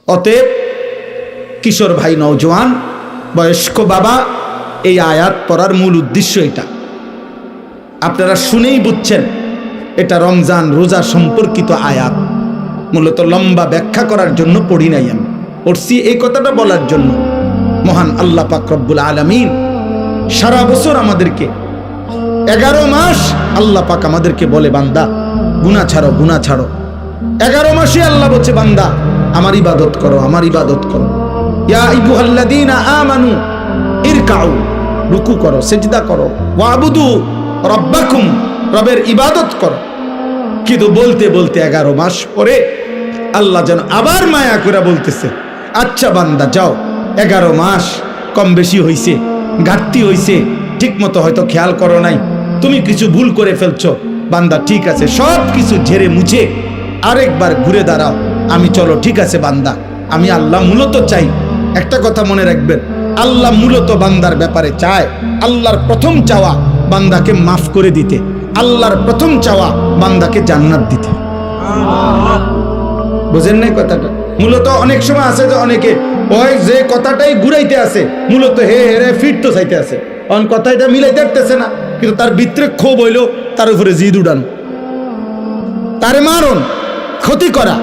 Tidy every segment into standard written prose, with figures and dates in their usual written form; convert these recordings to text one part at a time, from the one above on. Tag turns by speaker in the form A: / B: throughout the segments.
A: অতএব কিশোর ভাই, নওজোয়ান, বয়স্ক বাবা, এই আয়াত পড়ার মূল উদ্দেশ্য এটা। আপনারা শুনেই বুঝছেন এটা রমজান রোজা সম্পর্কিত আয়াত। মূলত লম্বা ব্যাখ্যা করার জন্য পড়ি নাই, আমি পড়ছি এই কথাটা বলার জন্য। মহান আল্লাহ পাক রব্বুল আলামিন সারা বছর আমাদেরকে 11 মাস আল্লাহ পাক আমাদেরকে বলে, বান্দা গুনাহ ছাড়ো, গুনাহ ছাড়ো। 11 মাসে আল্লাহ বলছে, বান্দা আমার ইবাদত করো, আমার ইবাদত করো। ইয়া আইয়ুহাল্লাযীনা আমানু ইরকাউ, রুকু করো, সিজদা করো, ওয়াবুদু রাব্বাকুম, রবের ইবাদত করো। কিন্তু বলতে বলতে 11 মাস পরে আল্লাহ যেন আবার মায়া করে বলতেছে, আচ্ছা বান্দা যাও, 11 মাস কম বেশি হইছে, ঘাটতি হইছে, ঠিক মতো হয়তো খেয়াল করো নাই, তুমি কিছু ভুল করে ফেলছো, বান্দা ঠিক আছে, সব কিছু ঝেড়ে মুছে আরেকবার ঘুরে দাঁড়াও। আমি চলো, ঠিক আছে বান্দা, আমি আল্লাহ মূলত চাই, একটা কথা মনে রাখবেন, আল্লাহ মূলত বান্দার ব্যাপারে চায়, আল্লাহর প্রথম চাওয়া বান্দাকে মাফ করে দিতে, আল্লাহর প্রথম চাওয়া বান্দাকে জান্নাত দিতে। বুঝেন নাই কথাটা? মূলত অনেক সময় আছে যে অনেকে ওই যে কথাটাই ঘুরাইতে আছে, মূলত হে হেরে ফিট তো চাইতে আছে, অন কথাটা মিলাইতে পারতেছে না, কিন্তু তার ভিতরে ক্ষোভ হইলো, তার উপরে জিদ উড়ানো, তারে মারণ, ক্ষতি করা।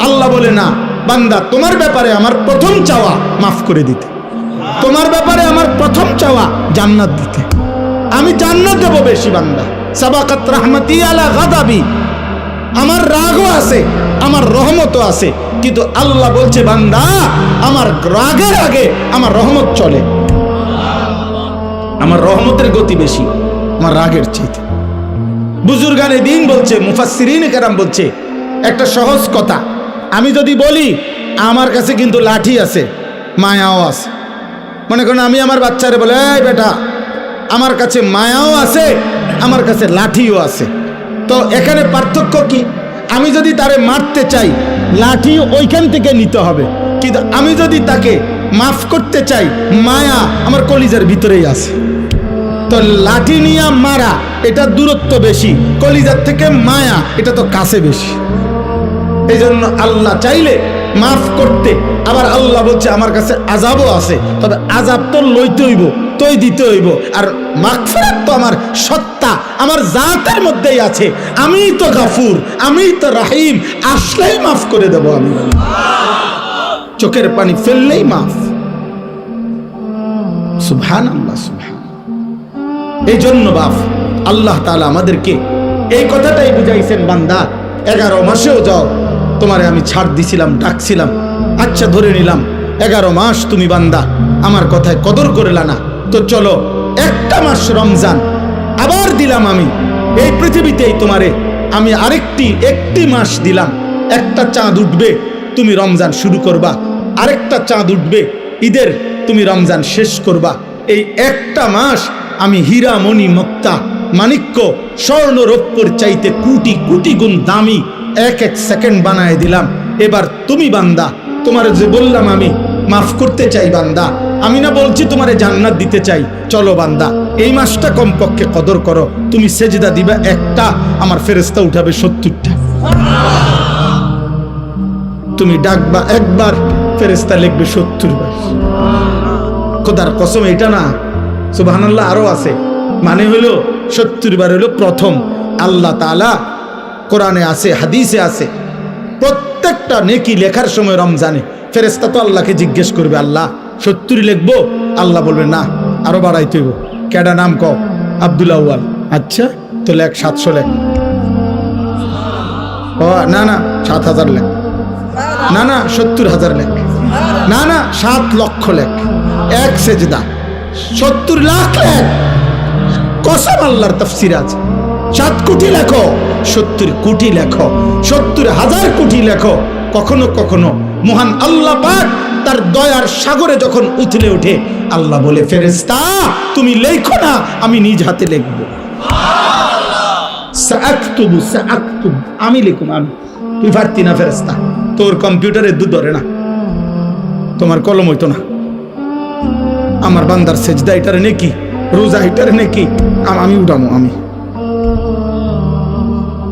A: আল্লাহ বলে না, বান্দা তোমার ব্যাপারে আমার প্রথম চাওয়া মাফ করে দিতে, তোমার ব্যাপারে আমার প্রথম চাওয়া জান্নাত দিতে। আমি জান্নাত দেব বেশি, বান্দা সাবাকাত রাহমাতি আলা গাদাবি, আমার রাগও আছে, আমার রহমতও আছে, কিন্তু আল্লাহ বলছে বান্দা আমার রাগের আগে আমার রহমত চলে, আমার রহমতের গতি বেশি আমার রাগের চাইতে। বুজুর্গানে দিন বলছে, মুফাসসিরিনে কেরাম বলছে একটা সহজ কথা, আমি যদি বলি আমার কাছে কিন্তু লাঠি আছে, মায়াও আছে, মনে করেন আমি আমার বাচ্চারে বলে, এই বেটা আমার কাছে মায়াও আছে, আমার কাছে লাঠিও আছে, তো এখানে পার্থক্য কি? আমি যদি তারে মারতে চাই, লাঠি ওইখান থেকে নিতে হবে, কিন্তু আমি যদি তাকে মাফ করতে চাই, মায়া আমার কলিজার ভিতরেই আছে। তো লাঠি নিয়ে মারা এটা দূরত্ব বেশি, কলিজার থেকে মায়া এটা তো কাছে বেশি। এই জন্য আল্লাহ চাইলে মাফ করতে, আবার আল্লাহ বলছে আমার কাছে আযাবও আছে, তবে আযাব তো লইতে হইব, তোই দিতে হইব, আর মাগফিরাত তো আমার সত্তা, আমার জাতের মধ্যেই আছে, আমিই তো গাফুর, আমিই তো রাহিম, আসলেই মাফ করে দেব আমি, চোখের পানি ফেললেই মাফ। সুবহানাল্লাহ, সুবহান। এই জন্য বাপ আল্লাহ তাআলা আমাদেরকে এই কথাটাই বুঝাইছেন, বান্দা 11 মাসেও যাও, তোমারে আমি ছাড় দিছিলাম, ডাকছিলাম, আচ্ছা ধরে নিলাম 11 মাস তুমি বান্দা আমার কথায় কদর করলা না, তো চলো একটা মাস রমজান আবার দিলাম আমি এই পৃথিবীতেই, তোমারে আমি একটি মাস দিলাম, একটা চাঁদ উঠবে তুমি রমজান শুরু করবা, আরেকটা চাঁদ উঠবে ঈদের তুমি রমজান শেষ করবা। এই একটা মাস আমি হীরা মণি মুক্তা মাণিক্য স্বর্ণ রৌপ্যর চাইতে কোটি কোটি গুণ দামি এক সেকেন্ড বানায় দিলাম। এবার তুমি বান্দা, তোমার যে বললাম আমি মাফ করতে চাই বান্দা, আমি না বলছি তোমারে জান্নাত দিতে চাই, চলো বান্দা এই মাসটা কমপক্ষে কদর করো, তুমি সেজদা দিবা একটা, আমার ফেরেশতা উঠাবে 70টা, তুমি ডাকবা একবার, ফেরেশতা লিখবে 70 বার। খোদার কসম এটা না, সুবহানাল্লাহ, আরো আছে, মানে হলো 70 বার হলো প্রথম। আল্লাহ তাআলা কোরআনে আছে, হাদিসে আছে, প্রত্যেকটা নেকি লেখার সময় রমজানে ফেরেশতা তো আল্লাহকে জিজ্ঞেস করবে, আল্লাহ 70 লিখবো? আল্লাহ বলবে না, আরো বাড়াইতে হইব। কেডা নাম কও? আব্দুল আউয়াল। আচ্ছা তো লেখ 700 লেখ। ও না না 7000 লেখ, না না 70,000 লেখ, না না 7 লক্ষ লেখ, এক সেজদা 70 লাখ লেখ। কসম আল্লাহর তাফসীর আছে, 7 কোটি লেখো, 70 কোটি লেখো, 70,000 কোটি লেখো। কখনো কখনো মহান আল্লাহ পাক তার দয়ার সাগরে যখন উথলে ওঠে, আল্লাহ বলে, ফেরেশতা তুমি লেখো না, আমি নিজ হাতে লিখব। সাআকতুবু, আমি লিখুম, আমি। তুই পারতি না ফেরেশতা, তোর কম্পিউটারে দুধ ধরে না, তোমার কলম হইতো না। আমার বান্দার সেজদা এটারে নেকি, রোজা এটারে নেকি, আমি উঠামো, আমি।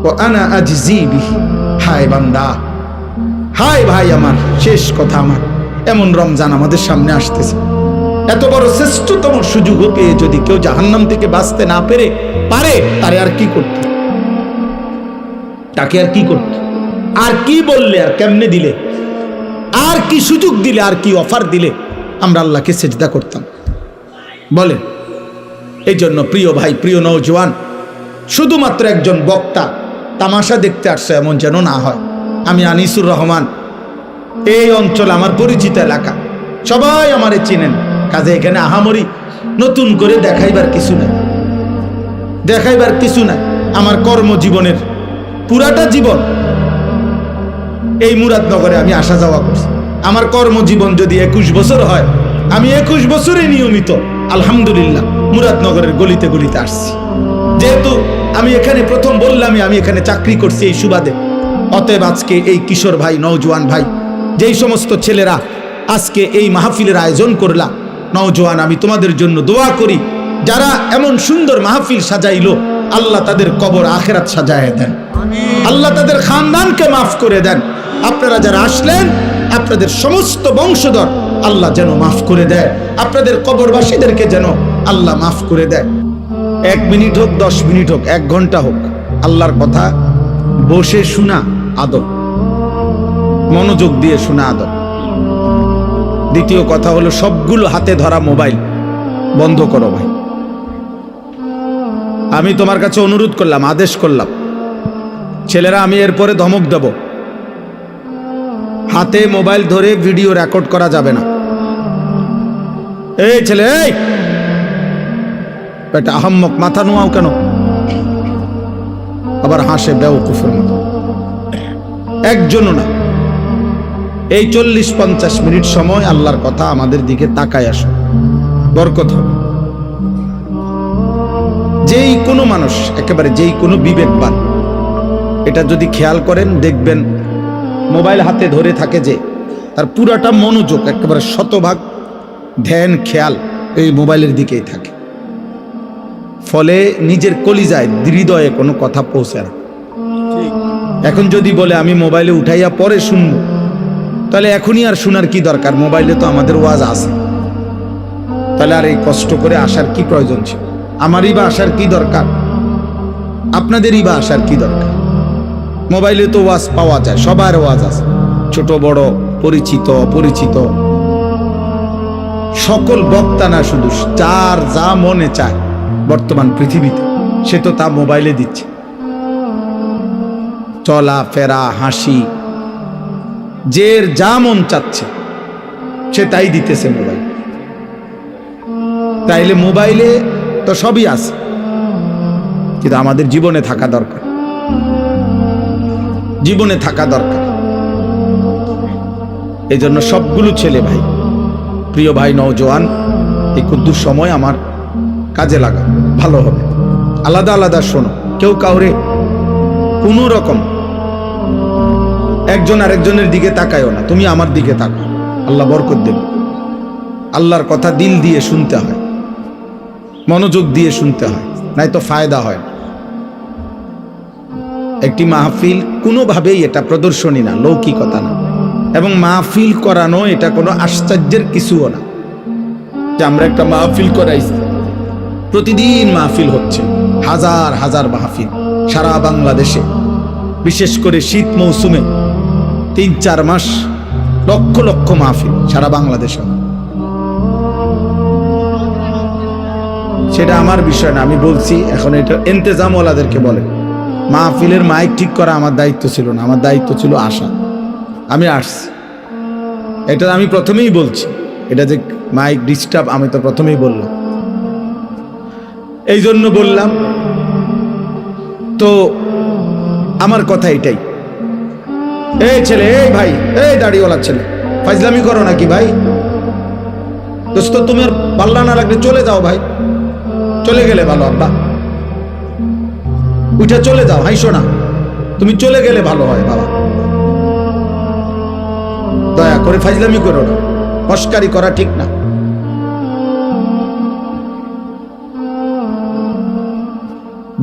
A: ও আনা আজজি বিহি, হায় বান্দা, হায় ভাই আমার, শেষ কথা আমার, এমন রমজান আমাদের সামনে আসতেছে। এত বড় শ্রেষ্ঠতম সুযোগ পেয়ে যদি কেউ জাহান্নাম থেকে বাঁচতে না পারে তারে আর কি করতে, তাকে আর কি করতে, আর কি বললে, আর কেমনে দিলে, আর কি সুযোগ দিলে, আর কি অফার দিলে আমরা আল্লাহকে সেজদা করতাম বলেন? এই জন্য প্রিয় ভাই, প্রিয় নওজোয়ান, শুধুমাত্র একজন বক্তা তামাশা দেখতে আসছে এমন যেন না হয়। আমি আনিসুর রহমান, এই অঞ্চল আমার পরিচিত এলাকা, সবাই আমারে চিনেন, কাজে এখানে আহামরি নতুন করে দেখাইবার কিছু নাই, দেখাইবার কিছু নাই। আমার কর্মজীবনের পুরাটা জীবন এই মুরাদনগরে আমি আসা যাওয়া করছি। আমার কর্মজীবন যদি 21 বছর হয়, আমি 21 বছরে নিয়মিত আলহামদুলিল্লাহ মুরাদনগরের গলিতে গলিতে আসছি। যেহেতু আমি এখানে প্রথম বললামই আমি এখানে চাকরি করছি এই সুবাদে, অতএব আজকে এই কিশোর ভাই, নওজোয়ান ভাই, যেই সমস্ত ছেলেরা আজকে এই মাহফিলের আয়োজন করলা, নওজোয়ান, আমি তোমাদের জন্য দোয়া করি, যারা এমন সুন্দর মাহফিল সাজাইলো, আল্লাহ তাদের কবর আখেরাত সাজায় দেন, আল্লাহ তাদের খানদানকে মাফ করে দেন। আপনারা যারা আসলেন, আপনাদের সমস্ত বংশধর আল্লাহ যেন মাফ করে দেয়, আপনাদের কবরবাসীদেরকে যেন আল্লাহ মাফ করে দেয়। 1 মিনিট হোক, 10 মিনিট হোক, 1 ঘন্টা হোক, আল্লাহর কথা বসে শোনা আদব, মনোযোগ দিয়ে শোনা আদব। দ্বিতীয় কথা হলো, সবগুলো হাতে ধরা মোবাইল বন্ধ করো ভাই। আমি তোমার কাছে অনুরোধ করলাম, আদেশ করলাম, ছেলেরা, আমি এরপরে ধমক দেব, হাতে মোবাইল ধরে ভিডিও রেকর্ড করা যাবে না। এই ছেলে, এই এটা আহাম্মক, মাথা নোয়াও কেন, আবার হাসে বেওকুফের মতো। একজনও না। এই 40-50 মিনিট সময় আল্লাহর কথা আমাদের দিকে তাকায় আসো, বরকত হবে। যেই কোনো মানুষ, একেবারে যেই কোনো বিবেকবান এটা যদি খেয়াল করেন, দেখবেন মোবাইল হাতে ধরে থাকে যে তার পুরাটা মনোযোগ, একেবারে 100% ধ্যান খেয়াল এই মোবাইলের দিকেই থাকে। ফলে নিজের কলিজায়, হৃদয়ে কোনো কথা পৌঁছে না। এখন যদি বলে আমি মোবাইলে উঠাইয়া পরে শুনবো, তাহলে এখনই আর শোনার কি দরকার? মোবাইলে তো আমাদের ওয়াজ আছে, তাহলে আর এই কষ্ট করে আসার কি প্রয়োজন ছিল? আমারই বা আসার কি দরকার? আপনাদেরই বা আসার কি দরকার? মোবাইলে তো ওয়াজ পাওয়া যায়, সবার ওয়াজ আছে, ছোট বড়, পরিচিত অপরিচিত, সকল বক্তা না, শুধু যার যা মনে চায় বর্তমান পৃথিবীতে সে তো তা মোবাইলে দিচ্ছে। চলা ফেরা, হাসি, যে যা মন চাচ্ছে সে তাই দিতেছে মোবাইল। তাইলে মোবাইলে তো সবই আছে, কিন্তু আমাদের জীবনে থাকা দরকার, জীবনে থাকা দরকার। এই জন্য সবগুলো ছেলে ভাই, প্রিয় ভাই নওজোয়ান, এই কুদ্দুর সময় আমার কাজে লাগা, ভালো হবে। আলাদা আলাদা শোনো, কেউ কাউরে কোনো রকম একজন আরেকজনের দিকে তাকায়ও না, তুমি আমার দিকে তাকাও, আল্লাহ বরকত দেবে। আল্লাহর কথা দিল দিয়ে শুনতে হয়, মনোযোগ দিয়ে শুনতে হয়, নাই তো ফায়দা হয় না। একটি মাহফিল কোনোভাবেই এটা প্রদর্শনী না, লৌকিকতা না, এবং মাহফিল করানো এটা কোনো আশ্চর্যের কিছুও না যে আমরা একটা মাহফিল করাইছি। প্রতিদিন মাহফিল হচ্ছে, হাজার হাজার মাহফিল সারা বাংলাদেশে, বিশেষ করে শীত মৌসুমে 3-4 মাস লক্ষ লক্ষ মাহফিল সারা বাংলাদেশে। সেটা আমার বিষয় না, আমি বলছি এখন এটা ইন্তেজামওয়ালাদেরকে বলে। মাহফিলের মাইক ঠিক করা আমার দায়িত্ব ছিল না, আমার দায়িত্ব ছিল আসা। আমি আসছি, এটা আমি প্রথমেই বলছি, এটা যে মাইক ডিস্টার্ব আমি তো প্রথমেই বললাম, এই জন্য বললাম। তো আমার কথা এটাই। এই ছেলে, এই ভাই, এই দাড়িওয়ালা ছেলে, ফাজলামি করো নাকি ভাই? দোস্ত, তুমি আর পাল্লা না লাগলে চলে যাও ভাই, চলে গেলে ভালো। আব্বা উঠে চলে যাও, হাইসো না, তুমি চলে গেলে ভালো হয় বাবা। দয়া করে ফাজলামি করো না, মস্কারি করা ঠিক না।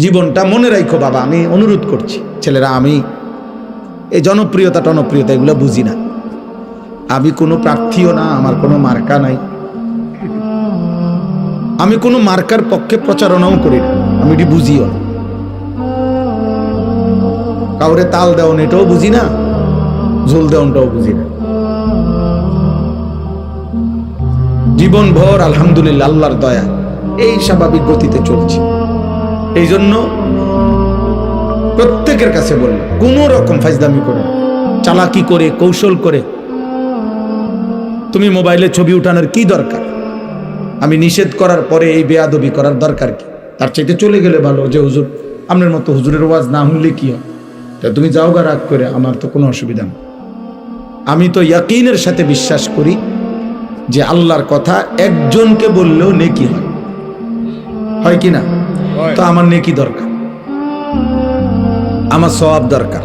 A: জীবনটা মনে রাখো বাবা, আমি অনুরোধ করছি ছেলেরা। আমি এই জনপ্রিয়তা টনপ্রিয়তা এগুলো বুঝি না। আমি কোনো প্রার্থীও না, আমার কোনো মার্কা নাই, আমি কোনো মার্কার পক্ষে প্রচারণাও করি না, আমি এটি বুঝিও না। কাউরে তাল দেওয়ান এটাও বুঝি না, ঝোল দেওয়ানটাও বুঝি না। জীবন ভর আলহামদুলিল্লাহ আল্লাহর দয়া এই স্বাভাবিক গতিতে চলছে। এই জন্য প্রত্যেকের কাছে বললাম, কোন রকম ফাজদামি করে, চালাকি করে, কৌশল করে তুমি মোবাইলে ছবি উঠানোর কি দরকার? আমি নিষেধ করার পরে এই বেয়াদবি করার দরকার কি? তার চাইতে চলে গেলে ভালো, যে হুজুর আপনার মতো হুজুরের ওয়াজ না শুনলে কি হয়, তুমি যাও গা, রাগ করে, আমার তো কোনো অসুবিধা নেই। আমি তো ইয়াকিনের সাথে বিশ্বাস করি যে আল্লাহর কথা একজনকে বললেও নেকি হয়, হয় কি না? তো আমার নেকি দরকার, আমার সওয়াব দরকার,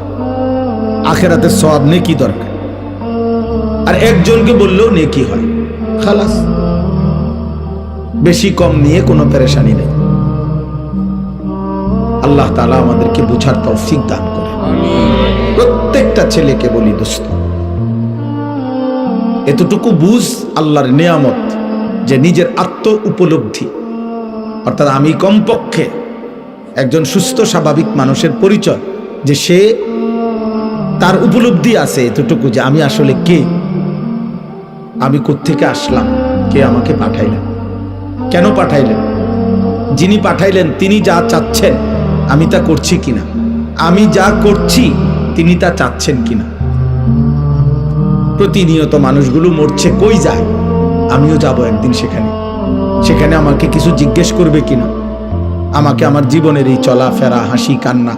A: আখিরাতের সওয়াব নেকি দরকার, আর একজনকে বললেও নেকি হয়, খালাস। বেশি কম নিয়ে কোনো পেরেশানি নেই। আল্লাহ তাআলা আমাদেরকে বুঝার তৌফিক দান করে। প্রত্যেকটা ছেলেকে বলি, দোস্ত এতটুকু বুঝ আল্লাহর নিয়ামত, যে নিজের আত্ম উপলব্ধি, অর্থাৎ আমি কমপক্ষে একজন সুস্থ স্বাভাবিক মানুষের পরিচয়, যে সে তার উপলব্ধি আছে এতটুকু যে আমি আসলে কে, আমি কোত্থেকে আসলাম, কে আমাকে পাঠাইলেন, কেন পাঠাইলেন, যিনি পাঠাইলেন তিনি যা চাচ্ছেন আমি তা করছি কিনা, আমি যা করছি তিনি তা চাচ্ছেন কিনা। প্রতিনিয়ত মানুষগুলো মরছে, কই যায়, আমিও যাব একদিন সেখানে, সেখানে আমাকে কিছু জিজ্ঞেস করবে কিনা, আমাকে আমার জীবনের এই চলাফেরা, হাসি কান্না,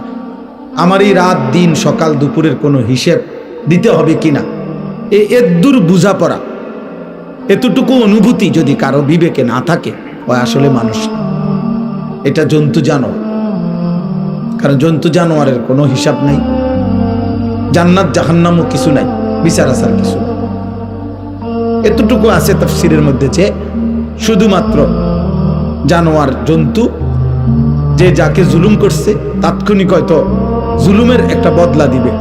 A: আমার এই রাত দিন সকাল দুপুরের কোনো হিসেব দিতে হবে কিনা। এদূর বুঝাপড়া, এতটুকু অনুভূতি যদি কারো বিবেকে না থাকে, ও আসলে মানুষ না, এটা জন্তু জানোয়ার। কারণ জন্তু জানোয়ারের কোনো হিসাব নাই, জান্নাত জাহান্নামও কিছু নাই, বিচার আচার কিছু নাই। এতটুকু আছে তাফসীরের মধ্যে যে শুধুমাত্র জানোয়ার জন্তু, যে যাকে জুলুম করছে তাৎক্ষণিক হয়তো জুলুমের একটা বদলা দিবে,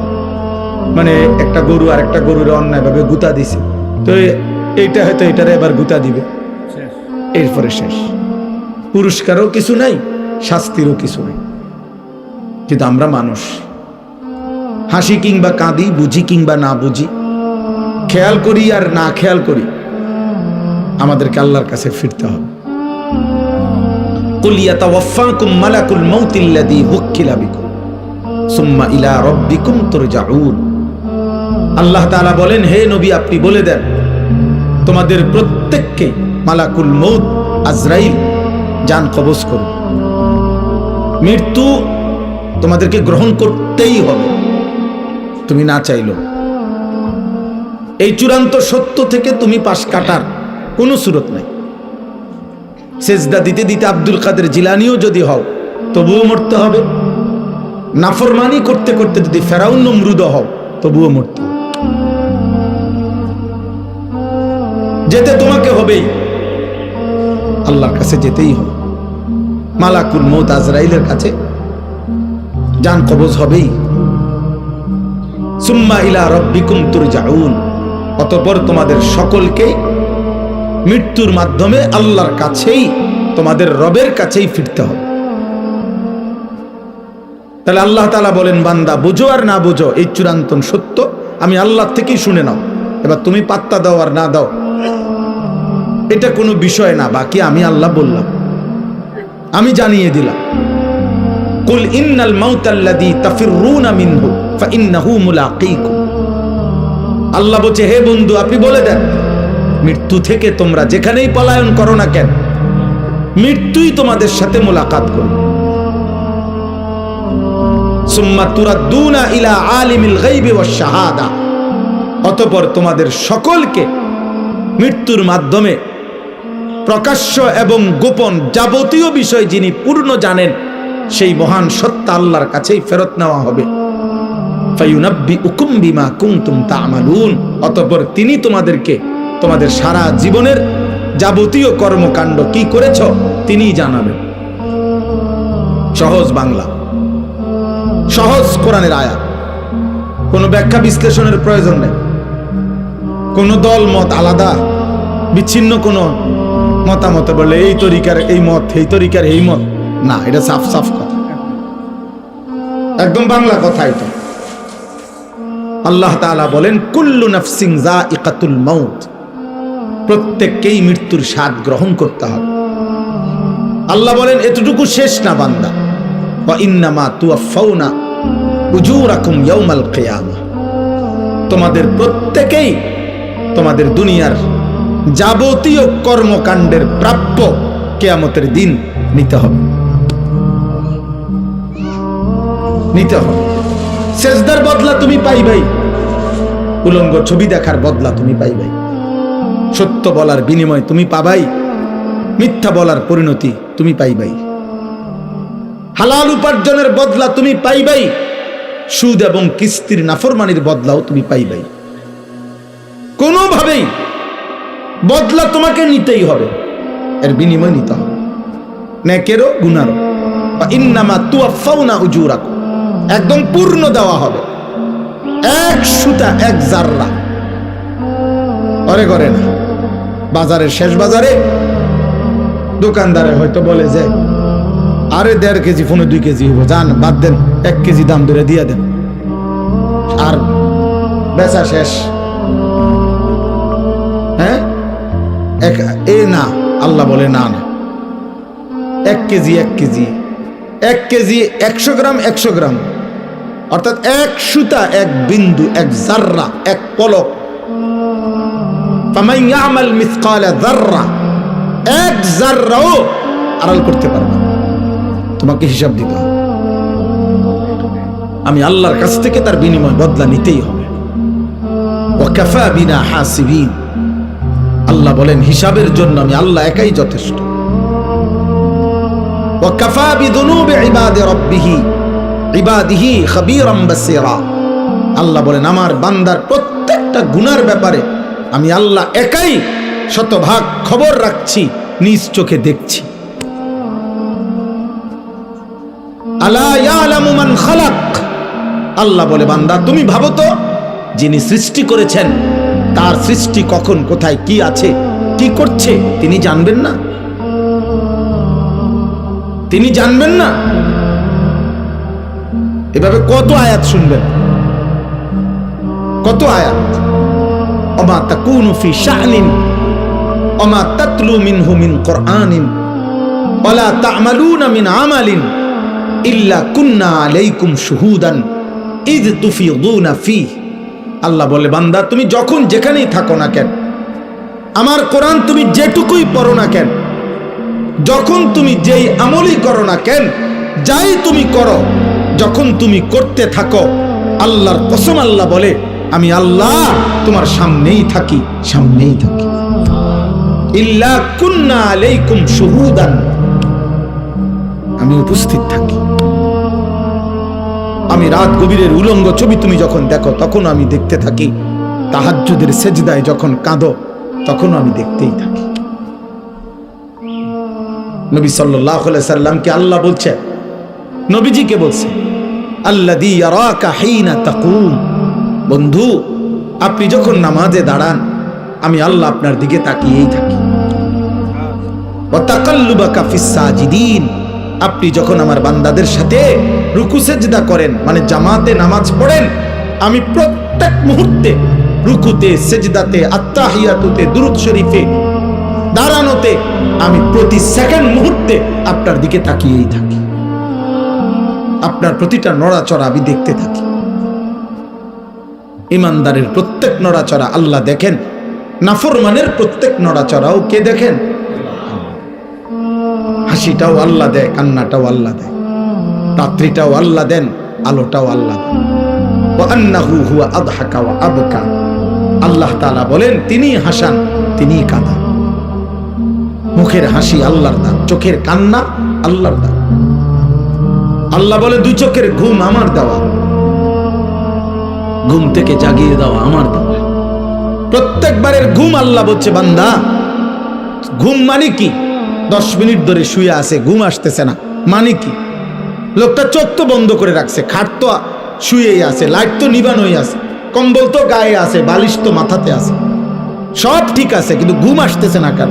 A: মানে একটা গরু আর একটা গরুর অন্যায়ভাবে গুতা দিছে, তো এইটা হয়তো এটারে এবার গুতা দিবে, এরপরে শেষ। পুরস্কারও কিছু নাই, শাস্তিরও কিছু নাই। কিন্তু আমরা মানুষ, হাসি কিংবা কাঁদি, বুঝি কিংবা না বুঝি, খেয়াল করি আর না খেয়াল করি, আমাদেরকে আল্লাহর কাছে ফিরতে হবে। কুল ইয়াতাওয়াফাকুম মালাকুল মাউতিল্লাযী উক্কিলা বিকুম সুম্মা ইলা রাব্বিকুম তুরজাউন। আল্লাহ তাআলা বলেন, হে নবী আপনি বলে দেন, তোমাদের প্রত্যেককে মালাকুল মউত আজরাইল জান কবজ করুন, মৃত্যু তোমাদেরকে গ্রহণ করতেই হবে, তুমি না চাইলো। এই চূড়ান্ত সত্য থেকে তুমি পাশ কাটার কোনো সুরত নাই। সেজদা দিতে দিতে আব্দুল কাদের জিলানিও যদি হও, তবুও মরতে হবে। নাফরমানি করতে করতে যদি ফেরাউন নমরুদ হও, তবুও মরতে হবে। যেতে তোমাকে হবেই, আল্লাহর কাছে যেতেই হবে। মালাকুল মউত আজরাইলের কাছে জান কবজ হবেই। সুম্মা ইলা রাব্বিকুম তুরজাউন, অতঃপর তোমাদের সকলকে মৃত্যুর মাধ্যমে আল্লাহর কাছেই, তোমাদের রবের কাছেই ফিরতে হবে। তাহলে আল্লাহ তাআলা বলেন, বান্দা বুঝো আর না বুঝো এই চূড়ান্ত সত্য আমি আল্লাহ থেকেই শুনে নাও। এবার তুমি পাত্তা দাও আর না দাও এটা কোনো বিষয় না, বাকি আমি আল্লাহ বললাম, আমি জানিয়ে দিলাম। কুল ইন্নাল মাউতাল্লাযী তাফিররুনা মিনহু ফাইন্নাহু মুলাকীকুম। আল্লাহ বলছে, হে বন্ধু আপনি বলে দেন, মৃত্যু থেকে তোমরা যেখানেই পলায়ন করো না কেন, মৃত্যুই তোমাদের সাথে মোলাকাত করবে। সুম্মা তুরাদ্দুনা ইলা আলিমিল গায়বি ওয়াশ শাহাদা, অতঃপর তোমাদের সকলকে মৃত্যুর মাধ্যমে প্রকাশ্য এবং গোপন যাবতীয় বিষয় যিনি পূর্ণ জানেন, সেই মহান সত্তা আল্লাহর কাছেই ফেরত নেওয়া হবে। ফায়ুনাব্বিউকুম বিমা কুনতুম তা'মালুন, অতঃপর তিনি তোমাদেরকে তোমাদের সারা জীবনের যাবতীয় কর্মকাণ্ড কি করেছো তিনিই জানাবেন। সহজ বাংলা, সহজ কোরআনের আয়াত। কোনো ব্যাখ্যা বিশ্লেষণের প্রয়োজন নেই, কোনো দল মত আলাদা বিচ্ছিন্ন কোনো মতামত বলে এই তরিকার এই মত, এই তরিকার এই মত না, এটা সাফ সাফ কথা, একদম বাংলা কথা। এটা আল্লাহ তাআলা বলেন কুল্লু নাফসিন যায়িকাতুল মাউত, প্রত্যেককেই মৃত্যুর স্বাদ গ্রহণ করতে হবে। আল্লাহ বলেন এতটুকু শেষ না বান্দা, ওয়া ইন্নামা তুওয়াফাউনা উজুরাকুম ইয়াউমাল কিয়ামাহ, তোমাদের প্রত্যেকেই তোমাদের দুনিয়ার যাবতীয় কর্মকাণ্ডের প্রাপ্য কিয়ামতের দিন নিতে হবে, নিতে হবে। সেজদার বদলা তুমি পাইবাই, উলঙ্গ ছবি দেখার বদলা তুমি পাইবাই, সত্য বলার বিনিময় তুমি পাবাই, মিথ্যা বলার পরিণতি তুমি পাইবাই, হালাল উপার্জনের বদলা তুমি পাইবাই, সুদ এবং কিস্তির নাফরমানির বদলাও তুমি পাইবাই। কোনোভাবেই বদলা তোমাকে নিতেই হবে, এর বিনিময় নিতে হবে, নেকেরও গুনারও। ইন্নামা তুওয়াফাউনা উজুরাকুম, একদম পূর্ণ দেওয়া হবে, এক সুতা এক জাররা করে না। বাজারের শেষ বাজারে দোকানদারে হয়তো বলে যে আরে 1.5 কেজি ফোনে 2 কেজি হইব, যান বাদ দেন, 1 কেজি দাম ধরে দিয়ে দেন, আর বেচা শেষ। হ্যাঁ, এ না, আল্লাহ বলে না না, 1 কেজি 1 কেজি 1 কেজি 100 গ্রাম 100 গ্রাম, অর্থাৎ এক সুতা এক বিন্দু এক জাররা এক পলক। ফামান ইয়ামাল মিসকালা যাররা, এক জাররাও আড়াল করতে পারবে না, তোমাকে হিসাব দিতে হবে। আমি আল্লাহর কাছ থেকে তার বিনিময় বদলা নিতেই হবে। ওয়া কাফা বিনা হাসিবিন, আল্লাহ বলেন হিসাবের জন্য আমি আল্লাহ একাই যথেষ্ট। ওয়া কাফা বিযুনুবি ইবাদিহি খাবীরাম বাসীরা, আল্লাহ বলেন আমার বান্দার প্রত্যেকটা গুনার ব্যাপারে আমি আল্লাহ একাই শতভাগ খবর রাখছি, নিজ চোখে দেখছি। আলা ইয়ালামু মান খালাক, আল্লাহ বলে বান্দা তুমি ভাবো তো, যিনি সৃষ্টি করেছেন তার সৃষ্টি কখন কোথায় কি আছে কি করছে তিনি জানবেন না? তিনি জানবেন না? এভাবে কত আয়াত শুনবেন, কত আয়াত। ওমা তাকুনু ফি শা'নিন ওমা তাতলু মিনহু মিন কুরআনিন ওয়ালা তা'মালুনা মিন আমালিন ইল্লা কুন্না আলাইকুম শুহুদান ইয তুফিদুনা ফীহি। আল্লাহ বলে বান্দা তুমি যখন যেখানেই থাকো না কেন, আমার কোরআন তুমি যেটুকুই পড়ো না কেন, যখন তুমি যেই আমলই করো না কেন, যাই তুমি করো, যখন তুমি করতে থাকো, আল্লাহর কসম আল্লাহ বলে আমি আল্লাহ তোমার সামনেই থাকি, সামনেই থাকি। ইল্লা কুন্না আলাইকুম শুহুদান, আমি উপস্থিত থাকি। আমি রাত গভীরের উলঙ্গ ছবি তুমি যখন দেখো তখন আমি দেখতে থাকি, তাহাজ্জুদের সেজদায় যখন কাঁদো তখন আমি দেখতেই থাকি। নবী সাল্লাল্লাহু আলাইহি সাল্লামকে আল্লাহ বলছে, নবীজিকে বলছে আল্লাযী ইয়ারাকা হিনা তাকুম, বন্ধু আপনি যখন নামাজে দাঁড়ান আমি আল্লাহ আপনার দিকে তাকিয়েই থাকি। ওয়া তাকাল্লুবাকা ফিস সাজিদিন, আপনি যখন আমার বান্দাদের সাথে রুকু সেজদা করেন, মানে জামাতে নামাজ পড়েন, আমি প্রত্যেক মুহূর্তে রুকুতে সেজদাতে আত্তাহিয়াতুতে দুরূদ শরীফে দাঁড়ানোতে আমি প্রতি সেকেন্ড মুহূর্তে আপনার দিকে তাকিয়েই থাকি, আপনার প্রতিটা নড়াচড়া আমি দেখতে থাকি। ইমানদারের প্রত্যেক নড়াচড়া আল্লাহ দেখেন, নাফরমানের প্রত্যেক নড়াচড়াও কে দেখেন? হাসিটাও আল্লাহ দেয়, কান্নাটাও আল্লাহ দেয়, রাত্রিটাও আল্লাহ দেন, আলোটাও আল্লাহ দেন। ওয়া আন্নাহু হুয়া আদহাকা ওয়া আবকা, আল্লাহ তাআলা বলেন তিনি হাসান তিনি কাঁদান। মুখের হাসি আল্লাহর দান, চোখের কান্না আল্লাহর দান। আল্লাহ বলে 2 চোখের ঘুম আমার দেওয়া, ঘুম থেকে জাগিয়ে দেওয়া আমার দেওয়া। প্রত্যেকবারের ঘুম আল্লাহ বলছে বান্দা, ঘুম মানে কি? 10 মিনিট ধরে শুয়ে আছে, ঘুম আসতেছে না, মানে কি? লোকটা চোখ তো বন্ধ করে রাখছে, খাট তো শুয়েই আছে, লাইট তো নিবানোই আছে, কম্বল তো গায়ে আছে, বালিশ তো মাথাতে আছে, সব ঠিক আছে, কিন্তু ঘুম আসতেছে না কেন?